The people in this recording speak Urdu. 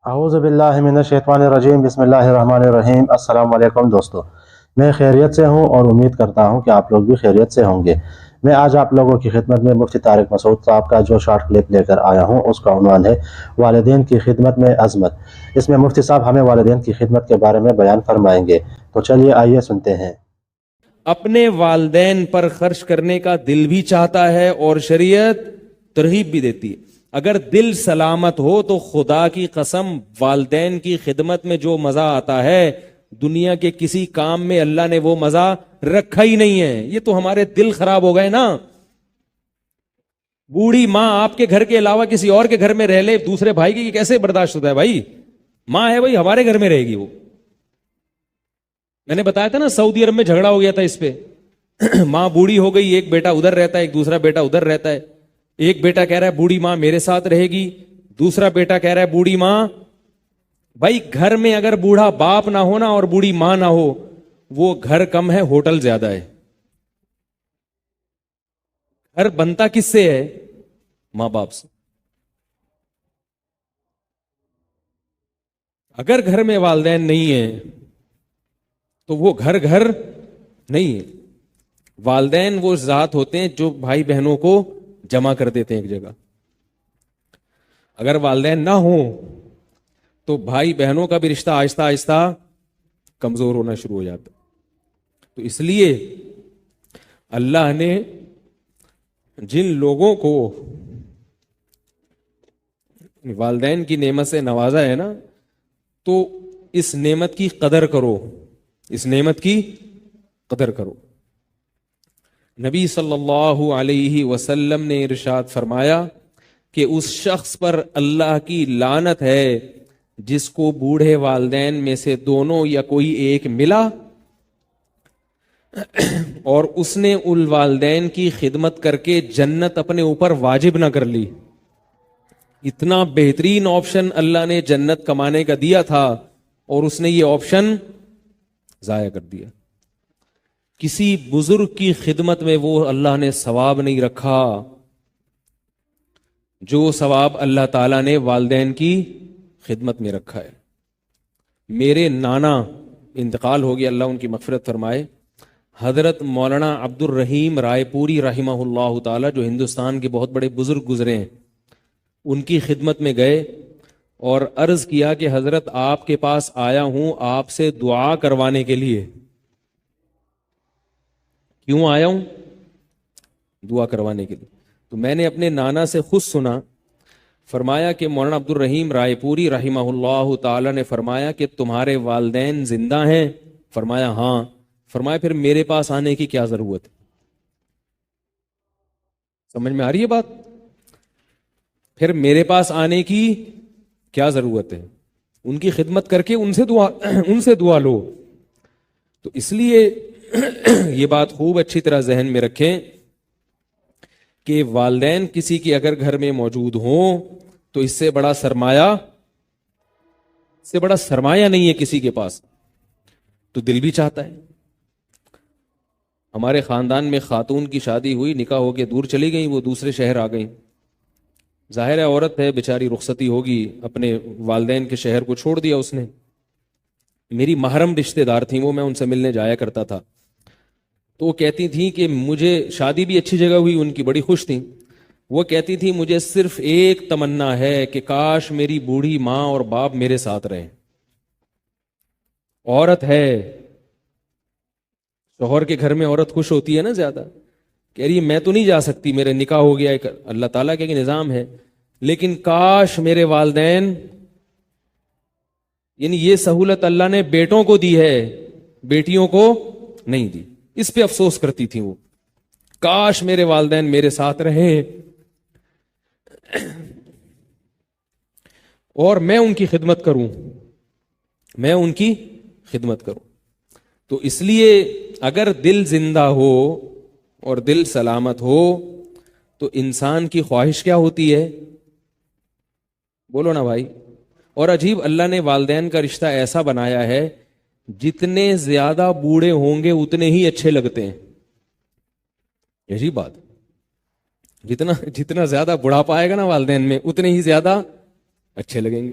اعوذ باللہ من الشیطان الرجیم بسم اللہ الرحمن الرحیم۔ السلام علیکم دوستو، میں خیریت سے ہوں اور امید کرتا ہوں کہ آپ لوگ بھی خیریت سے ہوں گے۔ میں آج آپ لوگوں کی خدمت میں مفتی طارق مسعود صاحب کا جو شارٹ کلپ لے کر آیا ہوں اس کا عنوان ہے والدین کی خدمت میں عظمت۔ اس میں مفتی صاحب ہمیں والدین کی خدمت کے بارے میں بیان فرمائیں گے، تو چلیے آئیے سنتے ہیں۔ اپنے والدین پر خرچ کرنے کا دل بھی چاہتا ہے اور شریعت ترغیب بھی دیتی ہے۔ اگر دل سلامت ہو تو خدا کی قسم والدین کی خدمت میں جو مزہ آتا ہے دنیا کے کسی کام میں اللہ نے وہ مزہ رکھا ہی نہیں ہے۔ یہ تو ہمارے دل خراب ہو گئے نا۔ بوڑھی ماں آپ کے گھر کے علاوہ کسی اور کے گھر میں رہ لے دوسرے بھائی کی، کیسے برداشت ہوتا ہے بھائی؟ ماں ہے بھائی، ہمارے گھر میں رہے گی وہ۔ میں نے بتایا تھا نا سعودی عرب میں جھگڑا ہو گیا تھا اس پہ۔ ماں بوڑھی ہو گئی، ایک بیٹا ادھر رہتا ہے، ایک دوسرا بیٹا ادھر رہتا ہے۔ ایک بیٹا کہہ رہا ہے بوڑھی ماں میرے ساتھ رہے گی، دوسرا بیٹا کہہ رہا ہے بوڑھی ماں۔ بھائی گھر میں اگر بوڑھا باپ نہ ہونا اور بوڑھی ماں نہ ہو، وہ گھر کم ہے ہوٹل زیادہ ہے۔ گھر بنتا کس سے ہے؟ ماں باپ سے۔ اگر گھر میں والدین نہیں ہیں تو وہ گھر نہیں ہے۔ والدین وہ ذات ہوتے ہیں جو بھائی بہنوں کو جمع کر دیتے ہیں ایک جگہ۔ اگر والدین نہ ہوں تو بھائی بہنوں کا بھی رشتہ آہستہ آہستہ کمزور ہونا شروع ہو جاتا۔ تو اس لیے اللہ نے جن لوگوں کو والدین کی نعمت سے نوازا ہے نا، تو اس نعمت کی قدر کرو، اس نعمت کی قدر کرو۔ نبی صلی اللہ علیہ وسلم نے ارشاد فرمایا کہ اس شخص پر اللہ کی لعنت ہے جس کو بوڑھے والدین میں سے دونوں یا کوئی ایک ملا اور اس نے ان والدین کی خدمت کر کے جنت اپنے اوپر واجب نہ کر لی۔ اتنا بہترین آپشن اللہ نے جنت کمانے کا دیا تھا اور اس نے یہ آپشن ضائع کر دیا۔ کسی بزرگ کی خدمت میں وہ اللہ نے ثواب نہیں رکھا جو ثواب اللہ تعالیٰ نے والدین کی خدمت میں رکھا ہے۔ میرے نانا انتقال ہو گیا، اللہ ان کی مغفرت فرمائے، حضرت مولانا عبد الرحیم رائے پوری رحمہ اللہ تعالی، جو ہندوستان کے بہت بڑے بزرگ گزرے ہیں، ان کی خدمت میں گئے اور عرض کیا کہ حضرت آپ کے پاس آیا ہوں آپ سے دعا کروانے کے لیے۔ کیوں آیا ہوں؟ دعا کروانے کے لیے۔ تو میں نے اپنے نانا سے خود سنا، فرمایا کہ مولانا عبد الرحیم رائے پوری رحمہ اللہ تعالی نے فرمایا کہ تمہارے والدین زندہ ہیں؟ فرمایا ہاں۔ فرمایا پھر میرے پاس آنے کی کیا ضرورت ہے؟ سمجھ میں آ رہی ہے بات؟ پھر میرے پاس آنے کی کیا ضرورت ہے؟ ان کی خدمت کر کے ان سے دعا لو۔ تو اس لیے یہ بات خوب اچھی طرح ذہن میں رکھیں کہ والدین کسی کی اگر گھر میں موجود ہوں تو اس سے بڑا سرمایہ نہیں ہے کسی کے پاس۔ تو دل بھی چاہتا ہے۔ ہمارے خاندان میں خاتون کی شادی ہوئی، نکاح ہو کے دور چلی گئی، وہ دوسرے شہر آ گئی۔ ظاہر ہے عورت ہے بیچاری، رخصتی ہوگی، اپنے والدین کے شہر کو چھوڑ دیا اس نے۔ میری محرم رشتہ دار تھیں وہ، میں ان سے ملنے جایا کرتا تھا۔ تو وہ کہتی تھیں کہ مجھے شادی بھی اچھی جگہ ہوئی، ان کی بڑی خوش تھیں۔ وہ کہتی تھی مجھے صرف ایک تمنا ہے کہ کاش میری بوڑھی ماں اور باپ میرے ساتھ رہیں۔ عورت ہے، شوہر کے گھر میں عورت خوش ہوتی ہے نا زیادہ، کہہ رہی ہے میں تو نہیں جا سکتی، میرے نکاح ہو گیا، ایک اللہ تعالیٰ کا نظام ہے، لیکن کاش میرے والدین، یعنی یہ سہولت اللہ نے بیٹوں کو دی ہے، بیٹیوں کو نہیں دی۔ اس پہ افسوس کرتی تھی وہ، کاش میرے والدین میرے ساتھ رہیں اور میں ان کی خدمت کروں۔ تو اس لیے اگر دل زندہ ہو اور دل سلامت ہو تو انسان کی خواہش کیا ہوتی ہے؟ بولو نا بھائی۔ اور عجیب اللہ نے والدین کا رشتہ ایسا بنایا ہے، جتنے زیادہ بوڑھے ہوں گے اتنے ہی اچھے لگتے ہیں۔ یہی بات، جتنا زیادہ بڑھاپا آئے گا نا والدین میں اتنے ہی زیادہ اچھے لگیں گے۔